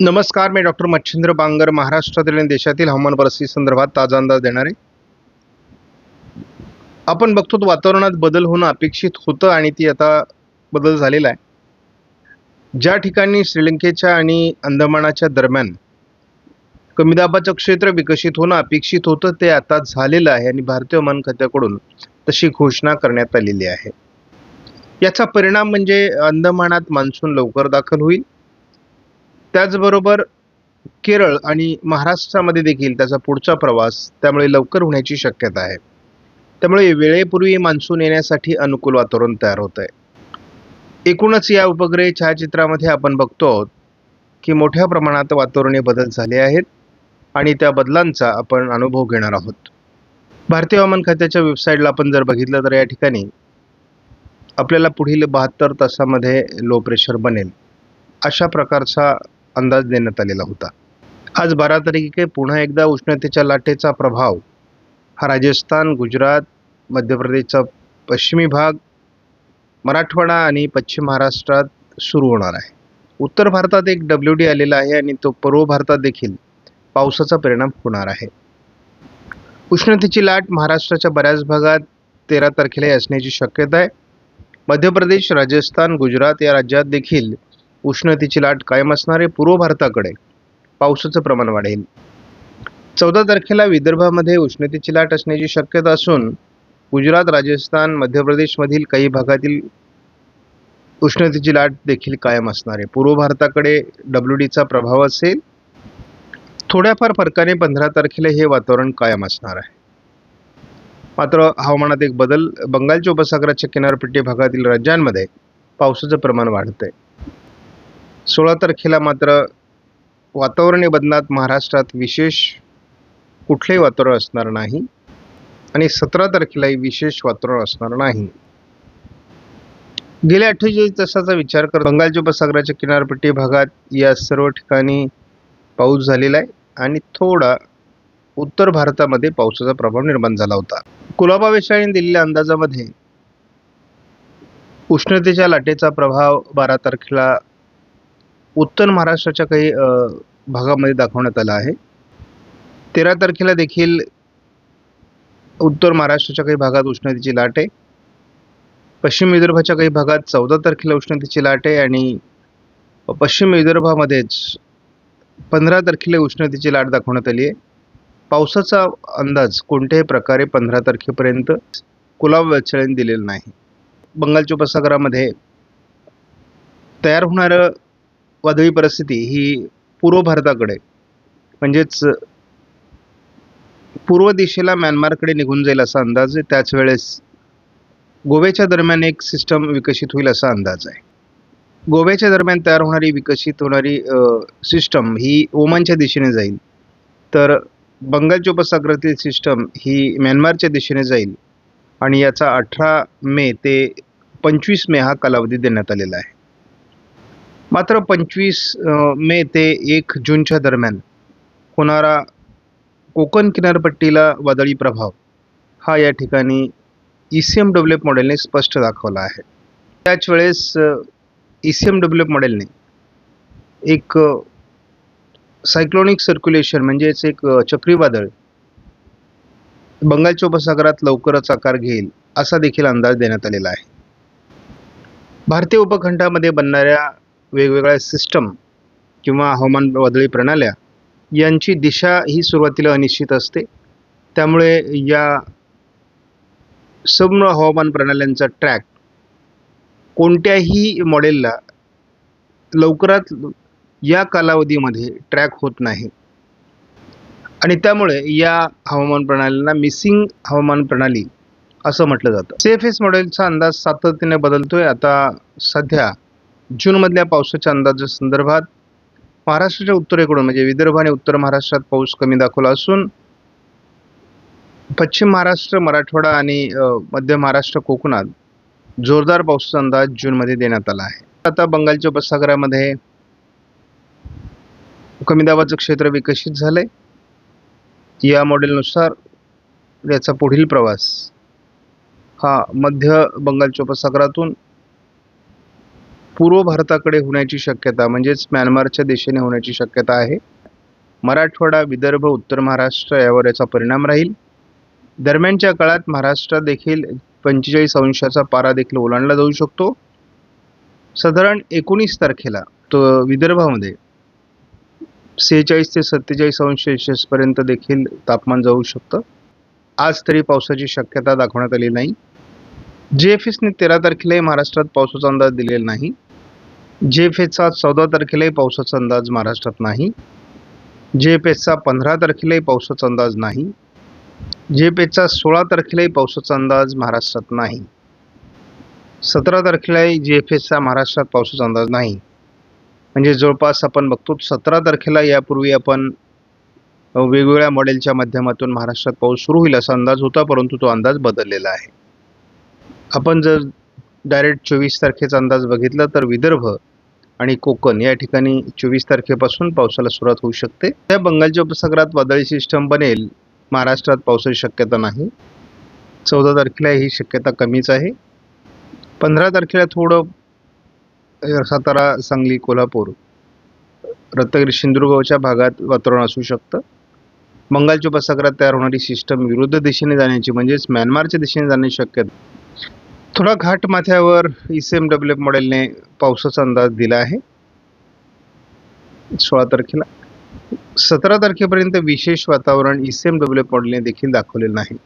नमस्कार, मी डॉक्टर मच्छिंद्र बांगर महाराष्ट्रातील आणि देशातील हवामान परिस्थिती संदर्भात ताजा अंदाज देणार आहे. आपण बघतो वातावरणात बदल होणं अपेक्षित होतं आणि ती आता बदल झालेला आहे. ज्या ठिकाणी श्रीलंकेच्या आणि अंदमानाच्या दरम्यान कमी दाबाचं क्षेत्र विकसित होणं अपेक्षित होतं ते आता झालेलं आहे आणि भारतीय हवामान खात्याकडून तशी घोषणा करण्यात आलेली आहे. याचा परिणाम म्हणजे अंदमानात मान्सून लवकर दाखल होईल. त्याचबरोबर केरळ आणि महाराष्ट्रामध्ये देखील त्याचा पुढचा प्रवास त्यामुळे लवकर होण्याची शक्यता आहे. त्यामुळे वेळेपूर्वी मान्सून येण्यासाठी अनुकूल वातावरण तयार होत आहे. एकूणच या उपग्रह छायाचित्रामध्ये आपण बघतो आहोत की मोठ्या प्रमाणात वातावरणीय बदल झाले आहेत आणि त्या बदलांचा आपण अनुभव घेणार आहोत. भारतीय हवामान खात्याच्या वेबसाईटला आपण जर बघितलं तर या ठिकाणी आपल्याला पुढील 72 तासामध्ये लो प्रेशर बनेल अशा प्रकारचा अंदाज देण्यात आलेला होता. आज 12 तारीख आहे. पुन्हा एकदा उष्णतेच्या लाटेचा प्रभाव हा राजस्थान, गुजरात, मध्य प्रदेशचा पश्चिमी भाग, मराठवाडा आणि पश्चिम महाराष्ट्रात सुरू होणार आहे. उत्तर भारतात एक WD आलेला आहे आणि तो पूर्व भारतात देखील पावसाचा परिणाम होणार आहे. उष्णतेची लाट महाराष्ट्राच्या बऱ्याच भागात 13 तारखेला असण्याची शक्यता आहे. मध्य प्रदेश, राजस्थान, गुजरात या राज्यात देखील उष्णतेची लाट कायम असणार आहे. पूर्व भारताकडे पावसाचं प्रमाण वाढेल. 14 तारखेला विदर्भामध्ये उष्णतेची लाट असण्याची शक्यता असून गुजरात, राजस्थान, मध्य प्रदेशमधील काही भागातील उष्णतेची लाट देखील कायम असणार आहे. पूर्व भारताकडे WDचा प्रभाव असेल. थोड्याफार फरकाने 15 तारखेला हे वातावरण कायम असणार आहे. मात्र हवामानात एक बदल, बंगालच्या उपसागराच्या किनारपट्टी भागातील राज्यांमध्ये पावसाचं प्रमाण वाढतंय. 16 तारखेला मात्र वातावरणीय बदलात महाराष्ट्रात विशेष कुठलेही वातावरण असणार नाही आणि 17 तारखेलाही विशेष वातावरण असणार नाही. गेल्या 48 तासाचा विचार कर बंगालच्या उपसागराच्या किनारपट्टी भागात या सर्व ठिकाणी पाऊस झालेला आहे आणि थोडा उत्तर भारतामध्ये पावसाचा प्रभाव निर्माण झाला होता. कुलाबा वेधशाळेने दिलेल्या अंदाजामध्ये उष्णतेच्या लाटेचा प्रभाव 12 तारखेला उत्तर महाराष्ट्राच्या काही भागामध्ये दाखवण्यात आला आहे. 13 तारखेला देखील उत्तर महाराष्ट्राच्या काही भागात उष्णतेची लाट आहे. पश्चिम विदर्भाच्या काही भागात 14 तारखेला उष्णतेची लाट आहे आणि पश्चिम विदर्भामध्येच 15 तारखेला उष्णतेची लाट दाखवण्यात आली आहे. पावसाचा अंदाज कोणत्याही प्रकारे 15 तारखेपर्यंत कुलाबा वेधशाळेने दिलेला नाही. बंगालच्या उपसागरामध्ये तयार होणारं वादळी परिस्थिती ही पूर्व भारताकडे म्हणजेच पूर्व दिशेला म्यानमारकडे निघून जाईल असा अंदाज आहे. त्याच वेळेस गोव्याच्या दरम्यान एक सिस्टम विकसित होईल असा अंदाज आहे. गोव्याच्या दरम्यान तयार होणारी विकसित होणारी सिस्टम ही ओमानच्या दिशेने जाईल, तर बंगालच्या उपसागरातील सिस्टम ही म्यानमारच्या दिशेने जाईल आणि याचा 18 मे ते 25 मे हा कालावधी देण्यात आलेला आहे. मात्र 25 मे ते 1 जूनच्या दरम्यान होणारा कोकण किनारपट्टीला वादळी प्रभाव हा या ठिकाणी ECMW मॉडेलने स्पष्ट दाखवला आहे. त्याच वेळेस ECMW मॉडेलने एक सायक्लोनिक सर्क्युलेशन म्हणजेच एक चक्रीवादळ बंगालच्या उपसागरात लवकरच आकार घेईल असा देखील अंदाज देण्यात आलेला आहे. भारतीय उपखंडामध्ये बनणाऱ्या वेगवेगळ्या सिस्टम किंवा हवामान वादळी प्रणाल्या यांची दिशा ही सुरुवातीला अनिश्चित असते. त्यामुळे या सर्व हवामान प्रणाल्यांचा ट्रॅक कोणत्याही मॉडेलला लवकरात या कालावधीमध्ये ट्रॅक होत नाही आणि त्यामुळे या हवामान प्रणालींना मिसिंग हवामान प्रणाली असं म्हटलं जातं. CFS मॉडेलचा अंदाज सातत्याने बदलतोय. आता सध्या जूनमधल्या पावसाच्या अंदाजासंदर्भात महाराष्ट्राच्या उत्तरेकडून म्हणजे विदर्भ आणि उत्तर महाराष्ट्रात पाऊस कमी दाखवला असून पश्चिम महाराष्ट्र, मराठवाडा आणि मध्य महाराष्ट्र, कोकणात जोरदार पावसाचा अंदाज जूनमध्ये देण्यात आला आहे. आता बंगालच्या उपसागरामध्ये कमी दाबाचं क्षेत्र विकसित झालंय. या मॉडेलनुसार याचा पुढील प्रवास हा मध्य बंगालच्या उपसागरातून पूर्व भारताकडे होण्याची शक्यता म्हणजेच म्यानमारच्या दिशेने होण्याची शक्यता आहे. मराठवाडा, विदर्भ, उत्तर महाराष्ट्र यावर याचा परिणाम राहील. दरम्यानच्या काळात महाराष्ट्रात देखील 45° पारा देखील ओलांडला जाऊ शकतो. साधारण 19 तारखेला तो विदर्भामध्ये 46 ते 47° पर्यंत देखील तापमान जाऊ शकतं. आज तरी पावसाची शक्यता दाखवण्यात आली नाही. JFSने 13 तारखेलाही महाराष्ट्रात पावसाचा अंदाज दिलेला नाही. JFSचा 14 तारखेलाही पावसाचा अंदाज महाराष्ट्रात नाही. JFSचा 15 तारखेलाही पावसाचा अंदाज नाही. JFSचा 16 तारखेलाही पावसाचा अंदाज महाराष्ट्रात नाही. 17 तारखेलाही JFSचा महाराष्ट्रात पावसाचा अंदाज नाही. म्हणजे जवळपास आपण बघतो 17 तारखेला यापूर्वी आपण वेगवेगळ्या मॉडेलच्या माध्यमातून महाराष्ट्रात पाऊस सुरू होईल असा अंदाज होता, परंतु तो अंदाज बदललेला आहे. आपण जर डायरेक्ट 24 तारखेचा अंदाज बघितला तर विदर्भ आणि कोकण या ठिकाणी 24 तारखेपासून पावसाला सुरुवात होऊ शकते. त्या बंगालच्या उपसागरात वादळी सिस्टम बनेल. महाराष्ट्रात पावसाची शक्यता नाही. 14 तारखेला ही शक्यता कमीच आहे. 15 तारखेला थोडं सातारा, सांगली, कोल्हापूर, रत्नागिरी, सिंधुदुर्गच्या भागात वातावरण असू शकतं. बंगालच्या उपसागरात तयार होणारी सिस्टम विरुद्ध दिशेने जाण्याची म्हणजेच म्यानमारच्या दिशेने जाण्याची शक्यता. थोडा घाट माथ्यावर ECMWF मॉडेलने पावसाचा अंदाज दिला आहे 16 तारखेला. 17 तारखेपर्यंत विशेष वातावरण ECMWF मॉडेलने देखील दाखवलेलं नाही.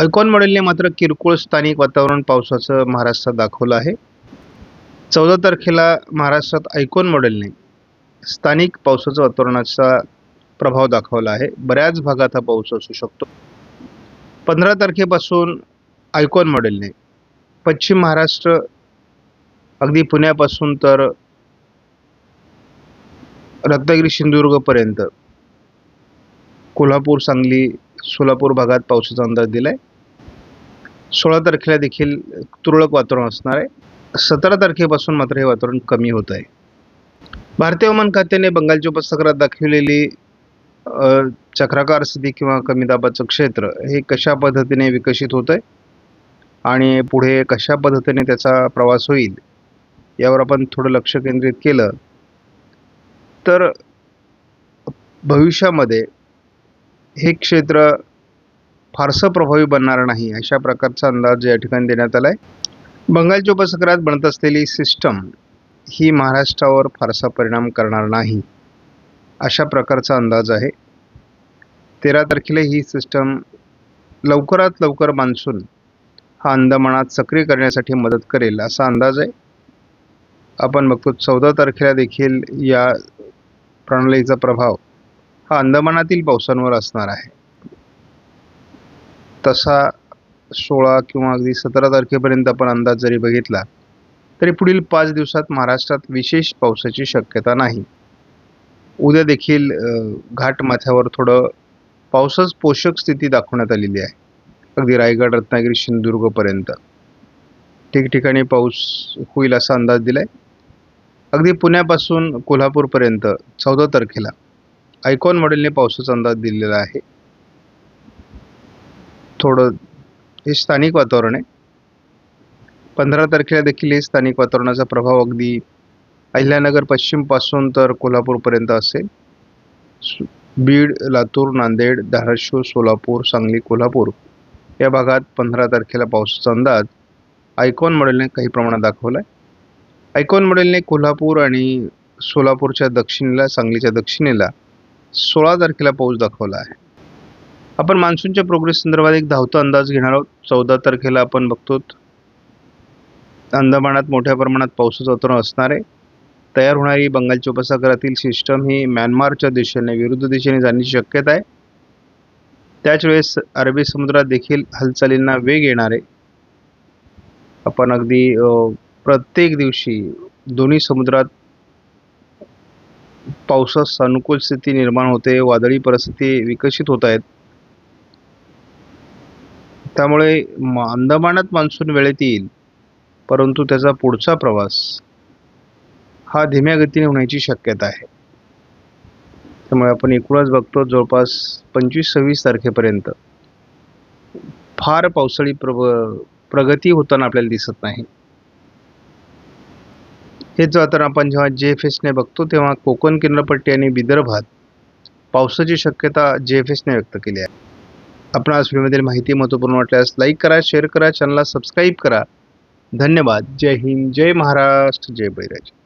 आयकॉन मॉडेलने मात्र किरकोळ स्थानिक वातावरण पावसाचं महाराष्ट्रात दाखवलं आहे. 14 तारखेला महाराष्ट्रात आयकॉन मॉडेलने स्थानिक पावसाचं वातावरणाचा प्रभाव दाखवला आहे. बऱ्याच भागात हा पाऊस असू शकतो. 15 तारखेपासून आयकॉन मॉडेलने पश्चिम महाराष्ट्र अगदी पुण्यापासून तर रत्नागिरी, सिंधुदुर्गपर्यंत, कोल्हापूर, सांगली, सोलापूर भागात पावसाचा अंदाज दिलाय. 16 तारखेला देखील तुरळक वातावरण असणार आहे. 17 तारखेपासून मात्र हे वातावरण कमी होत आहे. भारतीय हवामान खात्याने बंगालच्या उपसागरात दाखवलेली चक्राकार स्थिती किंवा कमी दाबाचं क्षेत्र हे कशा पद्धतीने विकसित होत आहे आणि पुढे कशा पद्धतीने त्याचा प्रवास होईल यावर आपण थोडं लक्ष केंद्रित केलं तर भविष्यामध्ये हे क्षेत्र फारसं प्रभावी बनणार नाही अशा प्रकारचा अंदाज या ठिकाणी देण्यात आला आहे. बंगालच्या उपसागरात बनत असलेली सिस्टम ही महाराष्ट्रावर फारसा परिणाम करणार नाही अशा प्रकारचा अंदाज आहे. 13 तारखेला ही सिस्टम लवकरात लवकर मान्सून हा अंदमानात सक्रिय करण्यासाठी मदत करेल असा अंदाज आहे. आपण बघतो 14 तारखेला देखील या प्रणालीचा प्रभाव हा अंदमानातील पावसांवर असणार आहे. तसा 16 किंवा अगदी 17 तारखेपर्यंत आपण अंदाज जरी बघितला तरी पुढील 5 दिवसात महाराष्ट्रात विशेष पावसाची शक्यता नाही. उद्या देखील घाट माथ्यावर थोडं पावसाच पोषक स्थिती दाखवण्यात आलेली आहे. अगदी रायगड, रत्नागिरी, सिंधुदुर्गपर्यंत ठिकठिकाणी पाऊस होईल असा अंदाज दिलाय. अगदी पुण्यापासून कोल्हापूरपर्यंत 14 तारखेला आयकॉन मॉडेलने पावसाचा अंदाज दिलेला आहे. थोडं हे स्थानिक वातावरण आहे. 15 तारखेला देखील हे स्थानिक वातावरणाचा प्रभाव अगदी अहिल्यानगर पश्चिमपासून तर कोल्हापूरपर्यंत असेल. बीड, लातूर, नांदेड, धाराशिव, सोलापूर, सांगली, कोल्हापूर या भागात 15 तारखेला पावसाचा अंदाज आयकॉन मॉडेलने काही प्रमाणात दाखवला आहे. आयकॉन मॉडेलने कोल्हापूर आणि सोलापूरच्या दक्षिणेला, सांगलीच्या दक्षिणेला 16 तारखेला पाऊस दाखवला आहे. आपण मान्सूनच्या प्रोग्रेस संदर्भात एक धावता अंदाज घेणार आहोत. 14 तारखेला आपण बघतो अंदमानात मोठ्या प्रमाणात पावसाचं वातावरण असणार आहे. तयार होणारी बंगालच्या उपसागरातील सिस्टम ही म्यानमारच्या दिशेने विरुद्ध दिशेने जाण्याची शक्यता आहे. त्याच वेळेस अरबी समुद्रात देखील हालचालींना वेग येणार आहे. आपण अगदी प्रत्येक दिवशी दोन्ही समुद्रात पावसास अनुकूल स्थिती निर्माण होते, वादळी परिस्थिती विकसित होत आहेत. त्यामुळे अंदमानात मान्सून वेळेत येईल, परंतु त्याचा पुढचा प्रवास हा धीम्या गतीने होण्याची शक्यता आहे. त्यामुळे आपण एकूणच बघतो जवळपास 25-26 तारखेपर्यंत फार पावसाळी प्रगती होताना आपल्याला दिसत नाही. हेच वातावरण आपण जेव्हा JFSने बघतो तेव्हा कोकण किनारपट्टी आणि विदर्भात पावसाची शक्यता JFSने व्यक्त केली आहे. आपण आज व्हिडिओमधील माहिती महत्त्वपूर्ण वाटल्यास लाईक करा, शेअर करा, चॅनलला सबस्क्राईब करा. धन्यवाद. जय हिंद, जय महाराष्ट्र, जय बळीराजा.